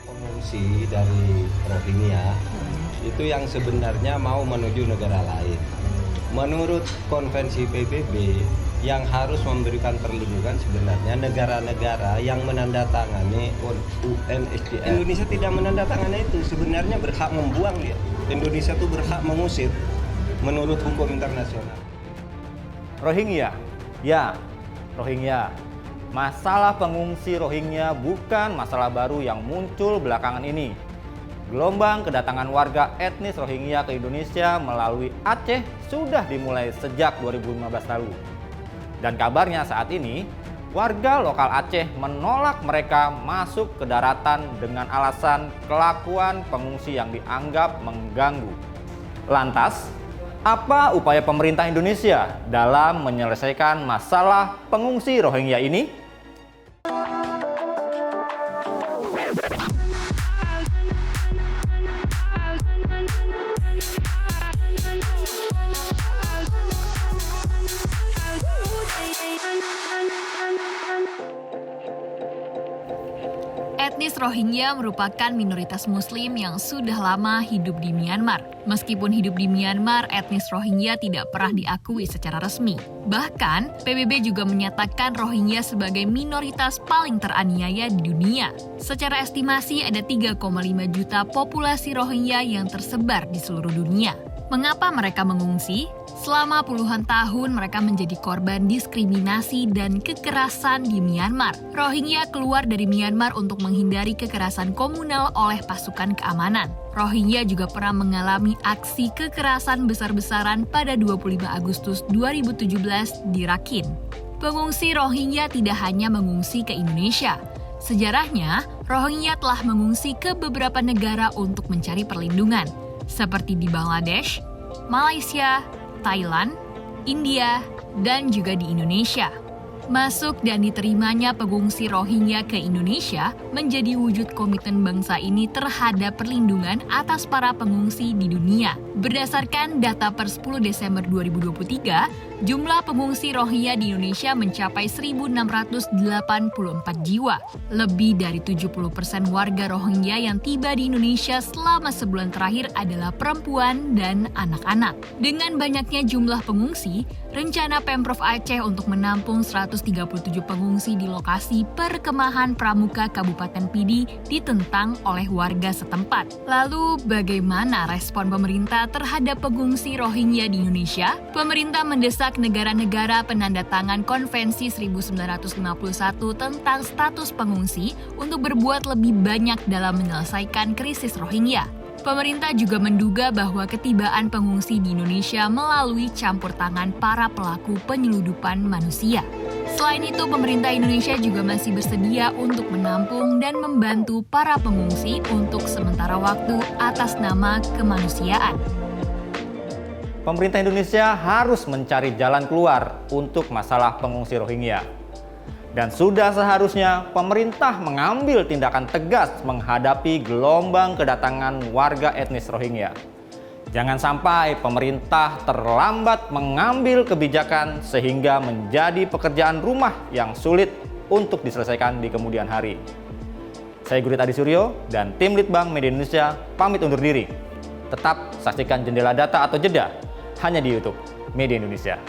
Pengungsi dari Rohingya itu yang sebenarnya mau menuju negara lain. Menurut konvensi PBB, yang harus memberikan perlindungan sebenarnya negara-negara yang menandatangani UNHCR. Indonesia tidak menandatangani itu, sebenarnya berhak membuang dia. Indonesia itu berhak mengusir menurut hukum internasional. Rohingya, ya, Rohingya. Masalah pengungsi Rohingya bukan masalah baru yang muncul belakangan ini. Gelombang kedatangan warga etnis Rohingya ke Indonesia melalui Aceh sudah dimulai sejak 2015 lalu. Dan kabarnya saat ini, warga lokal Aceh menolak mereka masuk ke daratan dengan alasan kelakuan pengungsi yang dianggap mengganggu. Lantas, apa upaya pemerintah Indonesia dalam menyelesaikan masalah pengungsi Rohingya ini? Etnis Rohingya merupakan minoritas Muslim yang sudah lama hidup di Myanmar. Meskipun hidup di Myanmar, etnis Rohingya tidak pernah diakui secara resmi. Bahkan, PBB juga menyatakan Rohingya sebagai minoritas paling teraniaya di dunia. Secara estimasi ada 3,5 juta populasi Rohingya yang tersebar di seluruh dunia. Mengapa mereka mengungsi? Selama puluhan tahun mereka menjadi korban diskriminasi dan kekerasan di Myanmar. Rohingya keluar dari Myanmar untuk menghindari kekerasan komunal oleh pasukan keamanan. Rohingya juga pernah mengalami aksi kekerasan besar-besaran pada 25 Agustus 2017 di Rakhine. Pengungsi Rohingya tidak hanya mengungsi ke Indonesia. Sejarahnya, Rohingya telah mengungsi ke beberapa negara untuk mencari perlindungan, seperti di Bangladesh, Malaysia, Thailand, India, dan juga di Indonesia. Masuk dan diterimanya pengungsi Rohingya ke Indonesia menjadi wujud komitmen bangsa ini terhadap perlindungan atas para pengungsi di dunia. Berdasarkan data per 10 Desember 2023, jumlah pengungsi Rohingya di Indonesia mencapai 1.684 jiwa. Lebih dari 70% warga Rohingya yang tiba di Indonesia selama sebulan terakhir adalah perempuan dan anak-anak. Dengan banyaknya jumlah pengungsi, rencana Pemprov Aceh untuk menampung 137 pengungsi di lokasi perkemahan Pramuka Kabupaten Pidi ditentang oleh warga setempat. Lalu bagaimana respon pemerintah terhadap pengungsi Rohingya di Indonesia? Pemerintah mendesak negara-negara penandatangan Konvensi 1951 tentang status pengungsi untuk berbuat lebih banyak dalam menyelesaikan krisis Rohingya. Pemerintah juga menduga bahwa ketibaan pengungsi di Indonesia melalui campur tangan para pelaku penyeludupan manusia. Selain itu, pemerintah Indonesia juga masih bersedia untuk menampung dan membantu para pengungsi untuk sementara waktu atas nama kemanusiaan. Pemerintah Indonesia harus mencari jalan keluar untuk masalah pengungsi Rohingya. Dan sudah seharusnya pemerintah mengambil tindakan tegas menghadapi gelombang kedatangan warga etnis Rohingya. Jangan sampai pemerintah terlambat mengambil kebijakan sehingga menjadi pekerjaan rumah yang sulit untuk diselesaikan di kemudian hari. Saya Gurit Adi Suryo dan tim Litbang Media Indonesia pamit undur diri. Tetap saksikan Jendela Data atau Jeda hanya di YouTube Media Indonesia.